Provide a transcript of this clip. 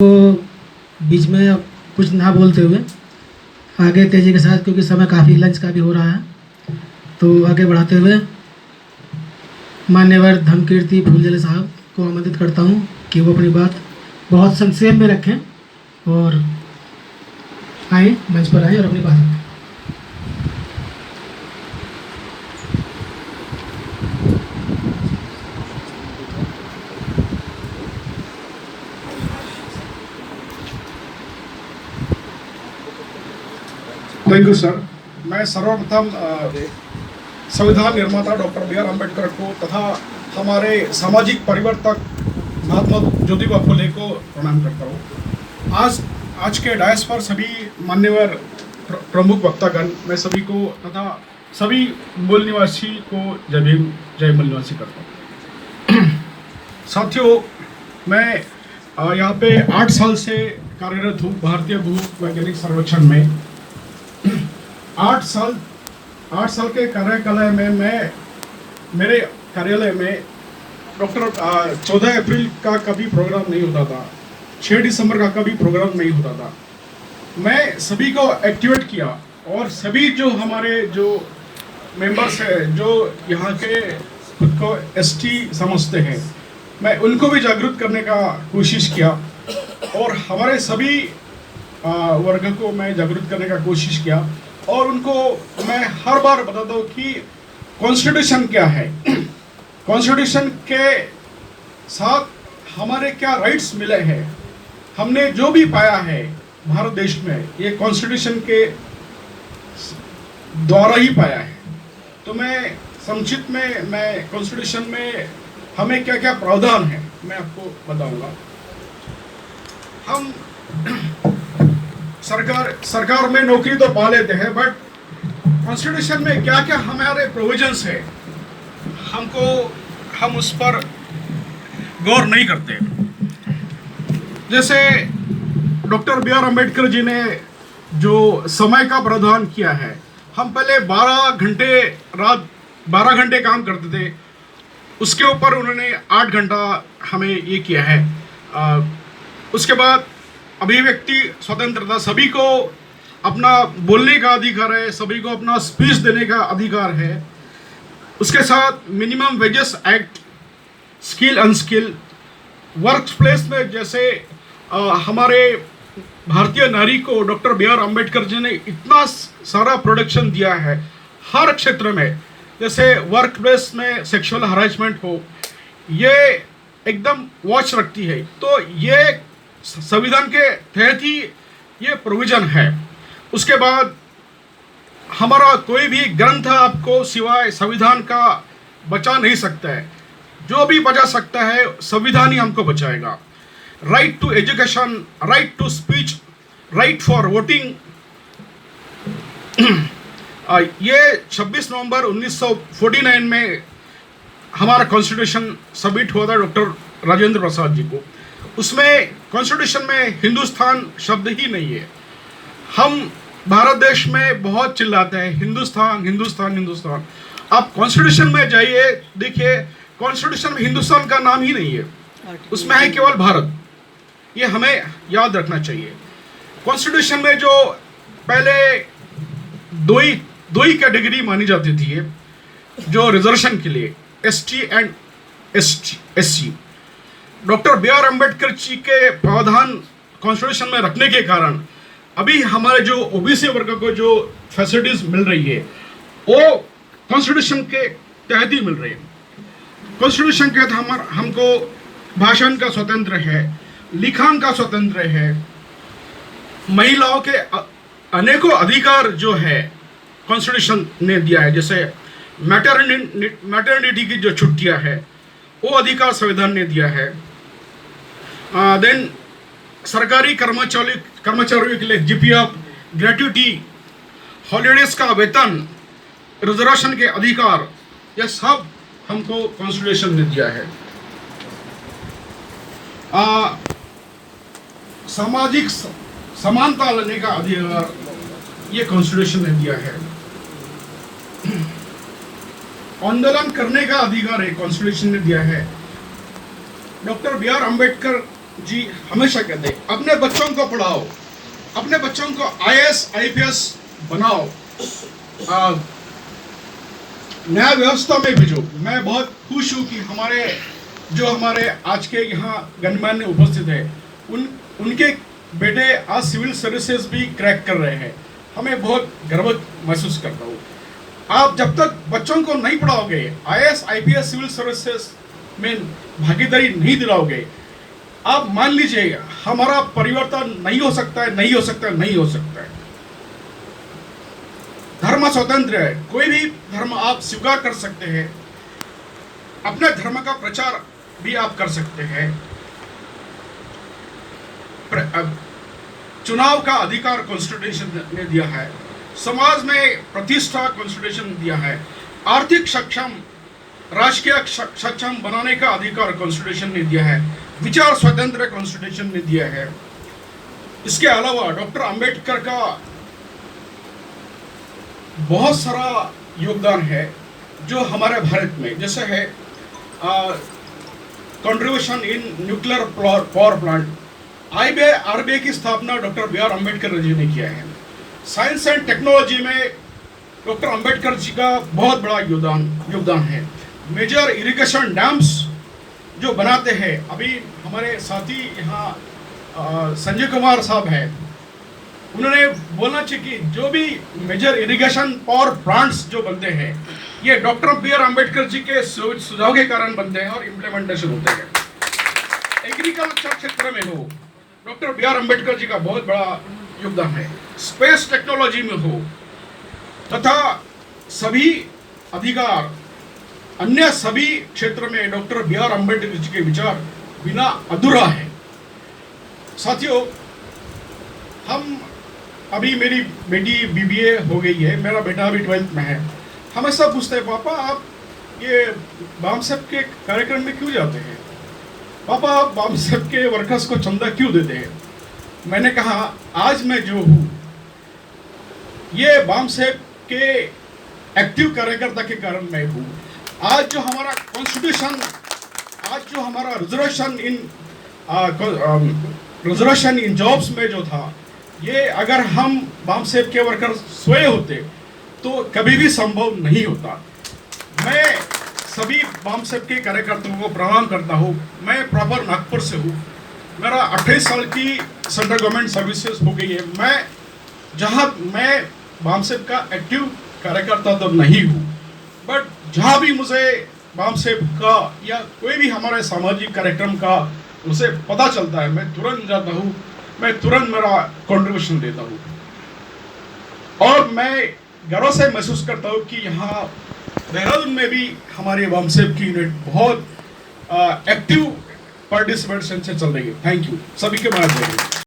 को बीच में कुछ ना बोलते हुए आगे तेज़ी के साथ, क्योंकि समय काफ़ी लंच का भी हो रहा है, तो आगे बढ़ाते हुए मान्यवर धर्मकीर्ति फूलजले साहब को आमंत्रित करता हूं कि वो अपनी बात बहुत संक्षेप में रखें और आए मंच पर आए और अपनी बात रखें। Thank you sir. मैं सर्वप्रथम संविधान निर्माता डॉक्टर बी आर अम्बेडकर को तथा हमारे सामाजिक परिवर्तक महात्मा ज्योतिबा फुले को प्रणाम करता हूँ। आज के डायस पर सभी मान्यवर प्रमुख वक्तागण, मैं सभी को तथा सभी मूल निवासी को जय भीम जय मूल निवासी करता हूँ। साथियों, मैं यहाँ पे 8 साल से कार्यरत हूँ भारतीय भू वैज्ञानिक सर्वेक्षण में। 8 साल के कार्यकाल में मैं मेरे कार्यालय में डॉक्टर 14 अप्रैल का कभी प्रोग्राम नहीं होता था, 6 दिसंबर का कभी प्रोग्राम नहीं होता था। मैं सभी को एक्टिवेट किया और सभी जो हमारे जो मेंबर्स हैं, जो यहाँ के खुद को एसटी समझते हैं, मैं उनको भी जागरूक करने का कोशिश किया और हमारे सभी वर्ग को मैं जागरूक करने का कोशिश किया और उनको मैं हर बार बताता हूँ कि कॉन्स्टिट्यूशन क्या है, कॉन्स्टिट्यूशन के साथ हमारे क्या राइट्स मिले हैं, हमने जो भी पाया है भारत देश में ये कॉन्स्टिट्यूशन के द्वारा ही पाया है। तो मैं संक्षिप्त में मैं कॉन्स्टिट्यूशन में हमें क्या क्या प्रावधान है मैं आपको बताऊंगा। हम सरकार में नौकरी तो पा लेते हैं, बट कॉन्स्टिट्यूशन में क्या क्या हमारे प्रोविजंस है हम उस पर गौर नहीं करते। जैसे डॉक्टर बी आर अम्बेडकर जी ने जो समय का प्रावधान किया है, हम पहले 12 घंटे काम करते थे, उसके ऊपर उन्होंने 8 घंटा हमें ये किया है। उसके बाद अभिव्यक्ति स्वतंत्रता, सभी को अपना बोलने का अधिकार है, सभी को अपना स्पीच देने का अधिकार है। उसके साथ minimum wages act, skill unskilled, work place में जैसे हमारे भारतीय नारी को डॉक्टर बी आर अम्बेडकर जी ने इतना सारा प्रोटेक्शन दिया है हर क्षेत्र में। जैसे वर्क प्लेस में सेक्सुअल हरासमेंट हो, ये एकदम वॉच रखती है, तो ये संविधान के तहत ही ये प्रोविजन है। उसके बाद हमारा कोई भी ग्रंथ आपको सिवाय संविधान का बचा नहीं सकता है, जो भी बचा सकता है संविधान ही हमको बचाएगा। Right to education, right to speech, right for voting, ये 26 नवंबर 1949 में हमारा कॉन्स्टिट्यूशन सबमिट हुआ था डॉक्टर राजेंद्र प्रसाद जी को। उसमें कॉन्स्टिट्यूशन में हिंदुस्तान शब्द ही नहीं है। हम भारत देश में बहुत चिल्लाते हैं हिंदुस्तान हिंदुस्तान हिंदुस्तान। आप कॉन्स्टिट्यूशन में जाइए, देखिए कॉन्स्टिट्यूशन में हिंदुस्तान का नाम ही नहीं है, उसमें है केवल भारत। ये हमें याद रखना चाहिए। कॉन्स्टिट्यूशन में जो पहले दो ही कैटेगरी मानी जाती थी जो रिजर्वेशन के लिए, ST and SC. Doctor B R Ambedkar ji के प्रावधान कॉन्स्टिट्यूशन में रखने के कारण अभी हमारे जो ओबीसी वर्ग को जो फैसिलिटीज मिल रही है वो कॉन्स्टिट्यूशन के तहत ही मिल रही है। कॉन्स्टिट्यूशन के तहत हमको भाषण का स्वतंत्र है, लिखान का स्वतंत्र है, महिलाओं के अनेकों अधिकार जो है कॉन्स्टिट्यूशन ने दिया है। जैसे मैटरनिटी की जो छुट्टियां है वो अधिकार संविधान ने दिया है। देन सरकारी कर्मचारियों के लिए जीपीएफ, ग्रेट्युटी, हॉलीडेज का वेतन, रिजर्वेशन के अधिकार, यह सब हमको कॉन्स्टिट्यूशन ने दिया है। सामाजिक समानता लेने का अधिकार ये कॉन्स्टिट्यूशन ने दिया है। आंदोलन करने का अधिकार है कॉन्स्टिट्यूशन ने दिया है। डॉक्टर बी आर अम्बेडकर जी हमेशा कहते हैं अपने बच्चों को पढ़ाओ, अपने बच्चों को IAS IPS बनाओ, न्याय व्यवस्था में भेजो। मैं बहुत खुश हूँ कि हमारे आज के यहाँ गणमान्य उपस्थित है, उनके बेटे आज सिविल सर्विसेज भी क्रैक कर रहे हैं। हमें बहुत गर्व महसूस करता हूँ। आप जब तक बच्चों को नहीं पढ़ाओगे, IAS IPS सिविल सर्विसेज में भागीदारी नहीं दिलाओगे, आप मान लीजिए हमारा परिवर्तन नहीं हो सकता है, नहीं हो सकता है, नहीं हो सकता है। धर्म स्वतंत्र है, कोई भी धर्म आप स्वीकार कर सकते हैं, अपने धर्म का प्रचार भी आप कर सकते हैं। चुनाव का अधिकार कॉन्स्टिट्यूशन ने दिया है, समाज में प्रतिष्ठा कॉन्स्टिट्यूशन दिया है, आर्थिक सक्षम राजकीय सक्षम बनाने का अधिकार कॉन्स्टिट्यूशन ने दिया है, विचार स्वतंत्र कॉन्स्टिट्यूशन ने दिया है। इसके अलावा डॉक्टर अंबेडकर का बहुत सारा योगदान है जो हमारे भारत में, जैसे है contribution in nuclear power plant, RBI की स्थापना डॉक्टर BR अम्बेडकर जी ने किया है। साइंस एंड टेक्नोलॉजी में डॉक्टर अंबेडकर जी का बहुत बड़ा योगदान है। मेजर इरिगेशन डैम्स जो बनाते हैं, अभी हमारे साथी यहाँ संजय कुमार साहब है, उन्होंने बोलना चाहिए कि जो भी मेजर इरिगेशन पावर प्लांट्स जो बनते हैं, ये डॉक्टर BR अम्बेडकर जी के सुझाव के कारण बनते हैं और इम्प्लीमेंटेशन होते हैं। एग्रीकल्चर क्षेत्र में हो, डॉक्टर BR अम्बेडकर जी का बहुत बड़ा योगदान है। स्पेस टेक्नोलॉजी में हो तथा सभी अधिकार अन्य सभी क्षेत्र में डॉक्टर BR अम्बेडकर जी के विचार बिना अधूरा है। साथियों, हम अभी मेरी बेटी BBA हो गई है, मेरा बेटा अभी 12th में है। हमेशा पूछते हैं, पापा आप ये बाम साहब के कार्यक्रम में क्यों जाते हैं? पापा आप बाम साहब के वर्कर्स को चंदा क्यों देते हैं? मैंने कहा आज मैं जो हूँ ये बाम साहब के एक्टिव कार्यकर्ता के कारण मैं हूँ। आज जो हमारा कॉन्स्टिट्यूशन, आज जो हमारा रिजर्वेशन इन जॉब्स में जो था, ये अगर हम बाम साहब के वर्कर सोए होते तो कभी भी संभव नहीं होता। मैं सभी बाम साहब के कार्यकर्ताओं को प्रणाम करता हूँ। मैं प्रॉपर नागपुर से हूँ, मेरा 28 साल की सेंट्रल गवर्नमेंट सर्विसेज हो गई है। मैं बाम साहब का एक्टिव कार्यकर्ता तो नहीं हूँ, बट जहाँ भी मुझे बाम साहब का या कोई भी हमारे सामाजिक कार्यक्रम का उसे पता चलता है, मैं तुरंत जाता हूँ, मैं तुरंत मेरा कंट्रीब्यूशन देता हूँ। और मैं गर्व से महसूस करता हूँ कि यहाँ देहरादून में भी हमारे बाम साहब की यूनिट बहुत एक्टिव पार्टिसिपेशन से चल रही है। थैंक यू, सभी के बाद।